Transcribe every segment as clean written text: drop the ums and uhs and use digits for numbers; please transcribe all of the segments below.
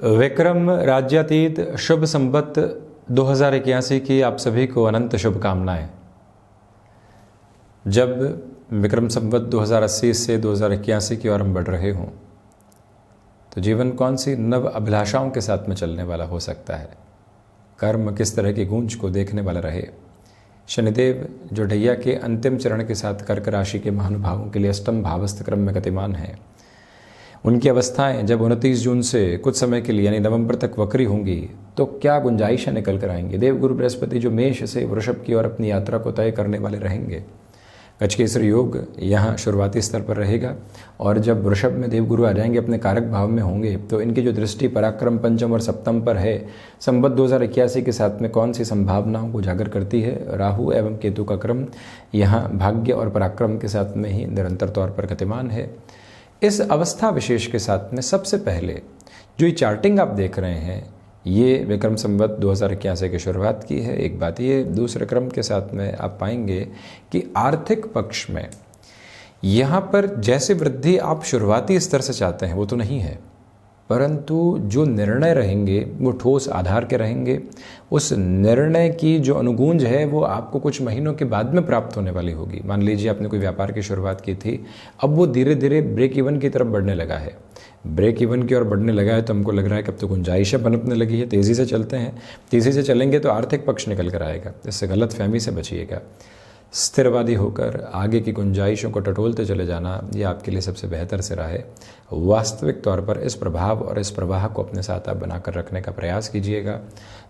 विक्रम राज्यातीत शुभ संवत 2081 की आप सभी को अनंत शुभकामनाएं। जब विक्रम संवत 2080 से 2081 की ओर हम बढ़ रहे हों तो जीवन कौन सी नव अभिलाषाओं के साथ में चलने वाला हो सकता है, कर्म किस तरह की गूंज को देखने वाला रहे। शनिदेव जो ढैया के अंतिम चरण के साथ कर्क राशि के महानुभावों के लिए अष्टम भावस्थ क्रम में गतिमान हैं, उनकी अवस्थाएं जब 29 जून से कुछ समय के लिए यानी नवंबर तक वक्री होंगी तो क्या गुंजाइशें निकल कर आएंगी। देवगुरु बृहस्पति जो मेष से वृषभ की ओर अपनी यात्रा को तय करने वाले रहेंगे, गजकेसरी योग यहाँ शुरुआती स्तर पर रहेगा और जब वृषभ में देवगुरु आ जाएंगे अपने कारक भाव में होंगे तो इनकी जो दृष्टि पराक्रम पंचम और सप्तम पर है, संवत 2081 के साथ में कौन सी संभावनाओं को उजागर करती है। राहु एवं केतु का क्रम यहाँ भाग्य और पराक्रम के साथ में ही निरंतर तौर पर गतिमान है। इस अवस्था विशेष के साथ में सबसे पहले जो ये चार्टिंग आप देख रहे हैं ये विक्रम संवत 2081 की शुरुआत की है। एक बात ये, दूसरे क्रम के साथ में आप पाएंगे कि आर्थिक पक्ष में यहाँ पर जैसे वृद्धि आप शुरुआती स्तर से चाहते हैं वो तो नहीं है, परंतु जो निर्णय रहेंगे वो ठोस आधार के रहेंगे। उस निर्णय की जो अनुगूंज है वो आपको कुछ महीनों के बाद में प्राप्त होने वाली होगी। मान लीजिए आपने कोई व्यापार की शुरुआत की थी, अब वो धीरे धीरे ब्रेक इवन की तरफ बढ़ने लगा है, ब्रेक इवन की ओर बढ़ने लगा है तो हमको लग रहा है कि अब तो गुंजाइशें पनपने लगी है, तेज़ी से चलते हैं। तेज़ी से चलेंगे तो आर्थिक पक्ष निकल कर आएगा, इससे गलत फहमी से बचिएगा। स्थिरवादी होकर आगे की गुंजाइशों को टटोलते चले जाना ये आपके लिए सबसे बेहतर सिरा है। वास्तविक तौर पर इस प्रभाव और इस प्रवाह को अपने साथ आप बनाकर रखने का प्रयास कीजिएगा।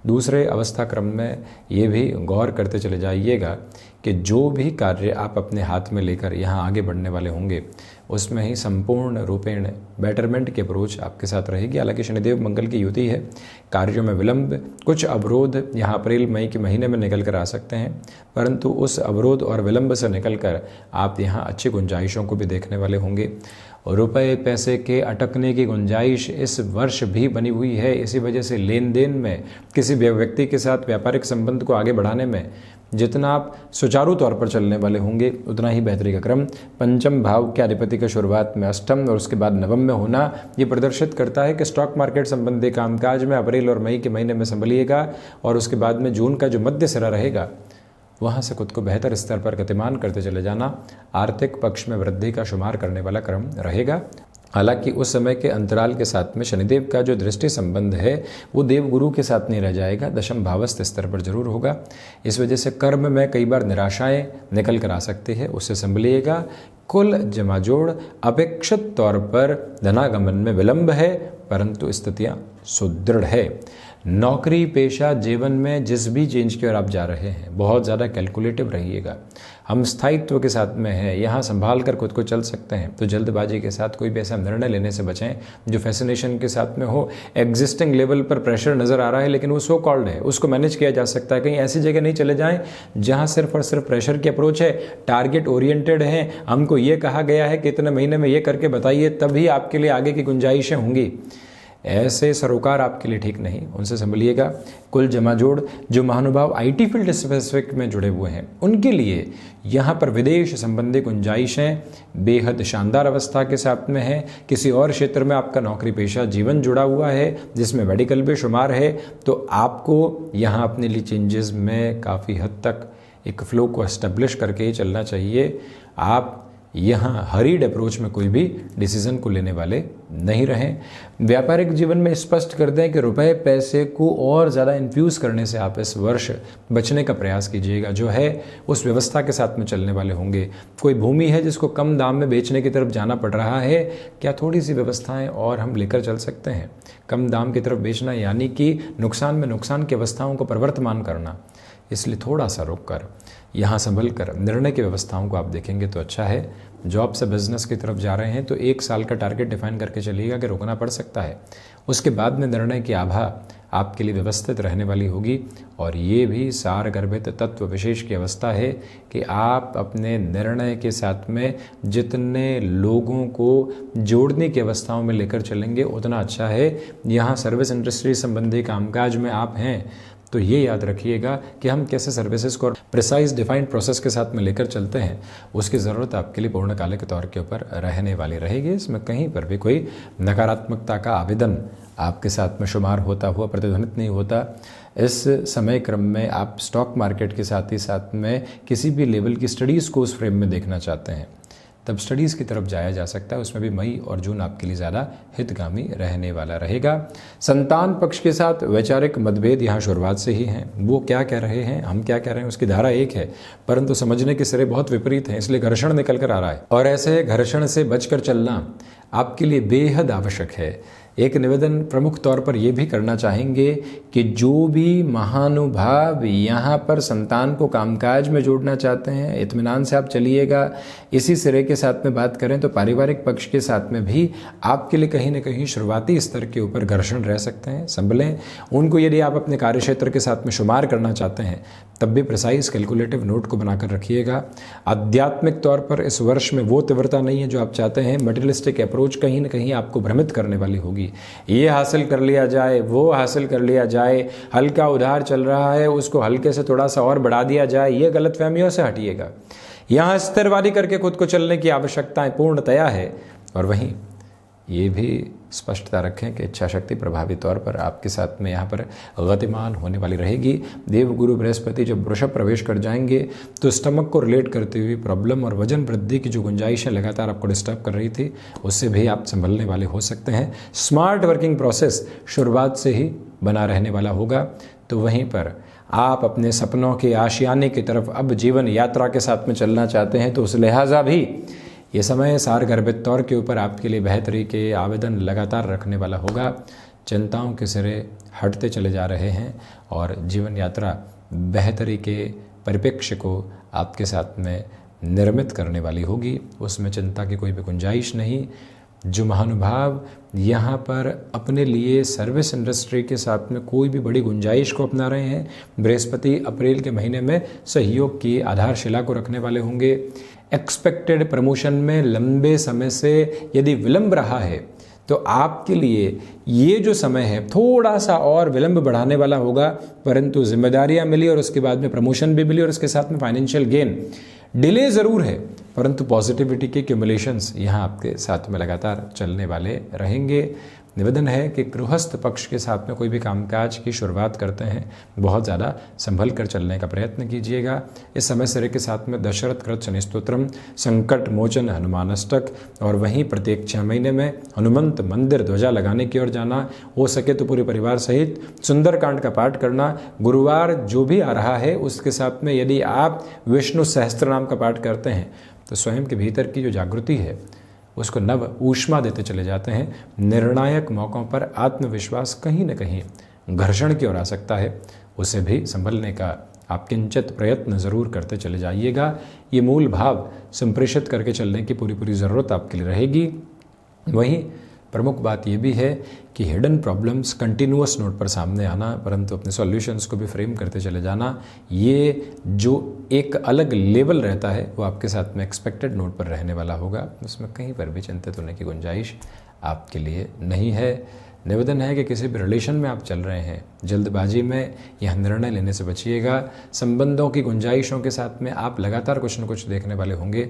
दूसरे अवस्था क्रम में ये भी गौर करते चले जाइएगा कि जो भी कार्य आप अपने हाथ में लेकर यहाँ आगे बढ़ने वाले होंगे उसमें ही संपूर्ण रूपेण बेटरमेंट की अप्रोच आपके साथ रहेगी। हालांकि शनिदेव मंगल की युति है, कार्यों में विलंब, कुछ अवरोध यहाँ अप्रैल मई के महीने में निकल कर आ सकते हैं, परंतु उस अवरोध और विलंब से निकलकर आप यहाँ अच्छी गुंजाइशों को भी देखने वाले होंगे। रुपए पैसे के अटकने की गुंजाइश इस वर्ष भी बनी हुई है। इसी वजह से लेन देन में किसी व्यक्ति के साथ व्यापारिक संबंध को आगे बढ़ाने में जितना आप सुचारू तौर पर चलने वाले होंगे उतना ही बेहतरी का क्रम। पंचम भाव के अधिपति का शुरुआत में अष्टम और उसके बाद नवम में होना ये प्रदर्शित करता है कि स्टॉक मार्केट संबंधी कामकाज में अप्रैल और मई के महीने में संभलिएगा और उसके बाद में जून का जो मध्य सिरा रहेगा वहाँ से खुद को बेहतर स्तर पर गतिमान करते चले जाना आर्थिक पक्ष में वृद्धि का शुमार करने वाला क्रम रहेगा। हालांकि उस समय के अंतराल के साथ में शनिदेव का जो दृष्टि संबंध है वो देवगुरु के साथ नहीं रह जाएगा, दशम भावस्थ स्तर पर जरूर होगा। इस वजह से कर्म में कई बार निराशाएं निकल कर आ सकती है, उससे संभलिएगा। कुल जमाजोड़ अपेक्षित तौर पर धनागमन में विलंब है परंतु स्थितियां सुदृढ़ है। नौकरी पेशा जीवन में जिस भी चेंज की ओर आप जा रहे हैं बहुत ज़्यादा कैलकुलेटिव रहिएगा। हम स्थायित्व के साथ में हैं, यहाँ संभाल कर खुद को चल सकते हैं, तो जल्दबाजी के साथ कोई भी ऐसा निर्णय लेने से बचें जो फैसिनेशन के साथ में हो। एग्जिस्टिंग लेवल पर प्रेशर नज़र आ रहा है लेकिन वो सो कॉल्ड है, उसको मैनेज किया जा सकता है। कहीं ऐसी जगह नहीं चले जाएं जहाँ सिर्फ और सिर्फ प्रेशर की अप्रोच है, टारगेट ओरिएंटेड है, हमको ये कहा गया है कि इतने महीने में ये करके बताइए तभी आपके लिए आगे की गुंजाइशें होंगी। ऐसे सरोकार आपके लिए ठीक नहीं, उनसे संभलिएगा। कुल जमाजोड़ जो महानुभाव आईटी फील्ड स्पेसिफिक में जुड़े हुए हैं उनके लिए यहाँ पर विदेश संबंधी गुंजाइशें बेहद शानदार अवस्था के साथ में है। किसी और क्षेत्र में आपका नौकरी पेशा जीवन जुड़ा हुआ है जिसमें मेडिकल भी शुमार है तो आपको यहाँ अपने लिए चेंजेस में काफ़ी हद तक एक फ्लो को एस्टेब्लिश करके ही चलना चाहिए। आप यहाँ हरीड अप्रोच में कोई भी डिसीजन को लेने वाले नहीं रहें। व्यापारिक जीवन में स्पष्ट कर दें कि रुपए पैसे को और ज़्यादा इन्फ्यूज़ करने से आप इस वर्ष बचने का प्रयास कीजिएगा। जो है उस व्यवस्था के साथ में चलने वाले होंगे। कोई भूमि है जिसको कम दाम में बेचने की तरफ जाना पड़ रहा है, क्या थोड़ी सी व्यवस्थाएं और हम लेकर चल सकते हैं। कम दाम की तरफ बेचना यानी कि नुकसान में नुकसान की अवस्थाओं को प्रवर्तमान करना, इसलिए थोड़ा सा रुक कर यहाँ संभल कर निर्णय की व्यवस्थाओं को आप देखेंगे तो अच्छा है। जॉब से बिजनेस की तरफ जा रहे हैं तो 1 साल का टारगेट डिफाइन करके चलिएगा कि रुकना पड़ सकता है, उसके बाद में निर्णय की आभा आपके लिए व्यवस्थित रहने वाली होगी। और ये भी सार गर्भित तत्व विशेष की अवस्था है कि आप अपने निर्णय के साथ में जितने लोगों को जोड़ने की अवस्थाओं में लेकर चलेंगे उतना अच्छा है। यहाँ सर्विस इंडस्ट्री संबंधी कामकाज में आप हैं तो ये याद रखिएगा कि हम कैसे सर्विसेज को प्रिसाइज डिफाइंड प्रोसेस के साथ में लेकर चलते हैं, उसकी ज़रूरत आपके लिए पूर्णकालिक तौर के ऊपर रहने वाली रहेगी। इसमें कहीं पर भी कोई नकारात्मकता का आवेदन आपके साथ में शुमार होता हुआ प्रतिध्वनित नहीं होता। इस समय क्रम में आप स्टॉक मार्केट के साथ ही साथ में किसी भी लेवल की स्टडीज़ को उस फ्रेम में देखना चाहते हैं, तब स्टडीज़ की तरफ जाया जा सकता है। उसमें भी मई और जून आपके लिए ज़्यादा हितगामी रहने वाला रहेगा। संतान पक्ष के साथ वैचारिक मतभेद यहाँ शुरुआत से ही हैं। वो क्या कह रहे हैं, हम क्या कह रहे हैं, उसकी धारा एक है, परंतु समझने के सिरे बहुत विपरीत हैं, इसलिए घर्षण निकल कर आ रहा है। और ऐसे घर्षण से बचकर चलना आपके लिए बेहद आवश्यक है। एक निवेदन प्रमुख तौर पर यह भी करना चाहेंगे कि जो भी महानुभाव यहाँ पर संतान को कामकाज में जोड़ना चाहते हैं, इत्मीनान से आप चलिएगा। इसी सिरे के साथ में बात करें तो पारिवारिक पक्ष के साथ में भी आपके लिए कहीं न कहीं शुरुआती स्तर के ऊपर घर्षण रह सकते हैं, संभलें उनको। यदि आप अपने कार्यक्षेत्र के साथ में शुमार करना चाहते हैं तब भी प्रिसाइज कैलकुलेटिव नोट को बनाकर रखिएगा। आध्यात्मिक तौर पर इस वर्ष में वो तीव्रता नहीं है जो आप चाहते हैं। मटेरियलिस्टिक अप्रोच कहीं न कहीं आपको भ्रमित करने वाली होगी। ये हासिल कर लिया जाए, वो हासिल कर लिया जाए, हल्का उधार चल रहा है उसको हल्के से थोड़ा सा और बढ़ा दिया जाए, ये गलतफहमियों से हटिएगा। यहाँ स्थिरवादी करके खुद को चलने की आवश्यकताएं पूर्णतया है। और वहीं ये भी स्पष्टता रखें कि इच्छा शक्ति प्रभावी तौर पर आपके साथ में यहाँ पर गतिमान होने वाली रहेगी। देवगुरु बृहस्पति जब वृषभ प्रवेश कर जाएंगे तो स्टमक को रिलेट करती हुई प्रॉब्लम और वजन वृद्धि की जो गुंजाइशें लगातार आपको डिस्टर्ब कर रही थी, उससे भी आप संभलने वाले हो सकते हैं। स्मार्ट वर्किंग प्रोसेस शुरुआत से ही बना रहने वाला होगा। तो वहीं पर आप अपने सपनों के आशियाने की तरफ अब जीवन यात्रा के साथ में चलना चाहते हैं, तो उस लिहाजा भी ये समय सारगर्भित तौर के ऊपर आपके लिए बेहतरी के आवेदन लगातार रखने वाला होगा। चिंताओं के सिरे हटते चले जा रहे हैं और जीवन यात्रा बेहतरी के परिप्रेक्ष्य को आपके साथ में निर्मित करने वाली होगी। उसमें चिंता की कोई भी गुंजाइश नहीं। जो महानुभाव यहाँ पर अपने लिए सर्विस इंडस्ट्री के साथ में कोई भी बड़ी गुंजाइश को अपना रहे हैं, बृहस्पति अप्रैल के महीने में सहयोग की आधारशिला को रखने वाले होंगे। एक्सपेक्टेड प्रमोशन में लंबे समय से यदि विलंब रहा है तो आपके लिए ये जो समय है थोड़ा सा और विलंब बढ़ाने वाला होगा, परंतु जिम्मेदारियां मिली और उसके बाद में प्रमोशन भी मिली और उसके साथ में फाइनेंशियल गेन। डिले ज़रूर है परंतु पॉजिटिविटी के क्यूमुलेशंस यहाँ आपके साथ में लगातार चलने वाले रहेंगे। निवेदन है कि गृहस्थ पक्ष के साथ में कोई भी कामकाज की शुरुआत करते हैं, बहुत ज़्यादा संभल कर चलने का प्रयत्न कीजिएगा। इस समय सिरे के साथ में दशरथ कृत शनि स्तोत्रम, संकट मोचन हनुमान अष्टक और वहीं प्रत्येक 6 महीने में हनुमंत मंदिर ध्वजा लगाने की ओर जाना, हो सके तो पूरे परिवार सहित सुंदरकांड का पाठ करना। गुरुवार जो भी आ रहा है उसके साथ में यदि आप विष्णु सहस्त्र नाम का पाठ करते हैं तो स्वयं के भीतर की जो जागृति है उसको नव ऊष्मा देते चले जाते हैं। निर्णायक मौक़ों पर आत्मविश्वास कहीं न कहीं घर्षण की ओर आ सकता है, उसे भी संभलने का आप किंचित प्रयत्न ज़रूर करते चले जाइएगा। ये मूल भाव संप्रेषित करके चलने की पूरी ज़रूरत आपके लिए रहेगी। वहीं प्रमुख बात यह भी है कि हिडन प्रॉब्लम्स कंटिन्यूअस नोट पर सामने आना, परंतु अपने सॉल्यूशंस को भी फ्रेम करते चले जाना, ये जो एक अलग लेवल रहता है वो आपके साथ में एक्सपेक्टेड नोट पर रहने वाला होगा। उसमें कहीं पर भी चिंतित होने की गुंजाइश आपके लिए नहीं है। निवेदन है कि किसी भी रिलेशन में आप चल रहे हैं, जल्दबाजी में यह निर्णय लेने से बचिएगा। संबंधों की गुंजाइशों के साथ में आप लगातार कुछ न कुछ देखने वाले होंगे,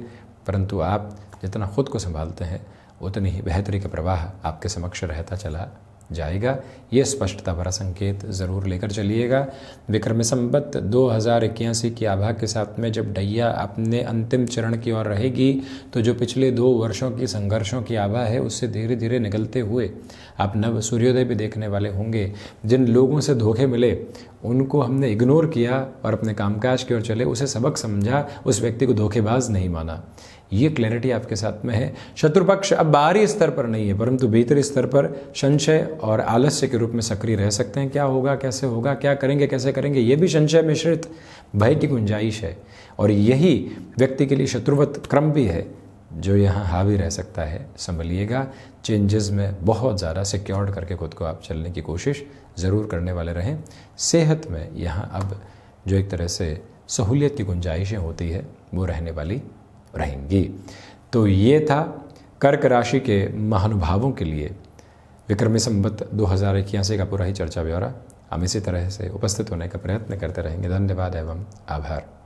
परंतु आप जितना खुद को संभालते हैं उतनी ही बेहतरी का प्रवाह आपके समक्ष रहता चला जाएगा। ये स्पष्टता भरा संकेत ज़रूर लेकर चलिएगा। विक्रम संवत 2081 की आभा के साथ में जब डैया अपने अंतिम चरण की ओर रहेगी तो जो पिछले 2 वर्षों की संघर्षों की आभा है उससे धीरे धीरे निकलते हुए आप नव सूर्योदय भी देखने वाले होंगे। जिन लोगों से धोखे मिले उनको हमने इग्नोर किया और अपने कामकाज की ओर चले, उसे सबक समझा, उस व्यक्ति को धोखेबाज नहीं माना। ये क्लैरिटी आपके साथ में है। शत्रुपक्ष अब बाहरी स्तर पर नहीं है परंतु भीतरी स्तर पर संशय और आलस्य के रूप में सक्रिय रह सकते हैं। क्या होगा, कैसे होगा, क्या करेंगे, कैसे करेंगे, ये भी संशय मिश्रित भय की गुंजाइश है और यही व्यक्ति के लिए शत्रुवत क्रम भी है जो यहाँ हावी रह सकता है। संभलिएगा। चेंजेस में बहुत ज़्यादा सिक्योर्ड करके खुद को आप चलने की कोशिश ज़रूर करने वाले रहें। सेहत में यहाँ अब जो एक तरह से सहूलियत की गुंजाइशें होती है वो रहने वाली रहेंगी। तो ये था कर्क राशि के महानुभावों के लिए विक्रमी संवत 2081 का पूरा ही चर्चा ब्यौरा। हम इसी तरह से उपस्थित होने का प्रयत्न करते रहेंगे। धन्यवाद एवं आभार।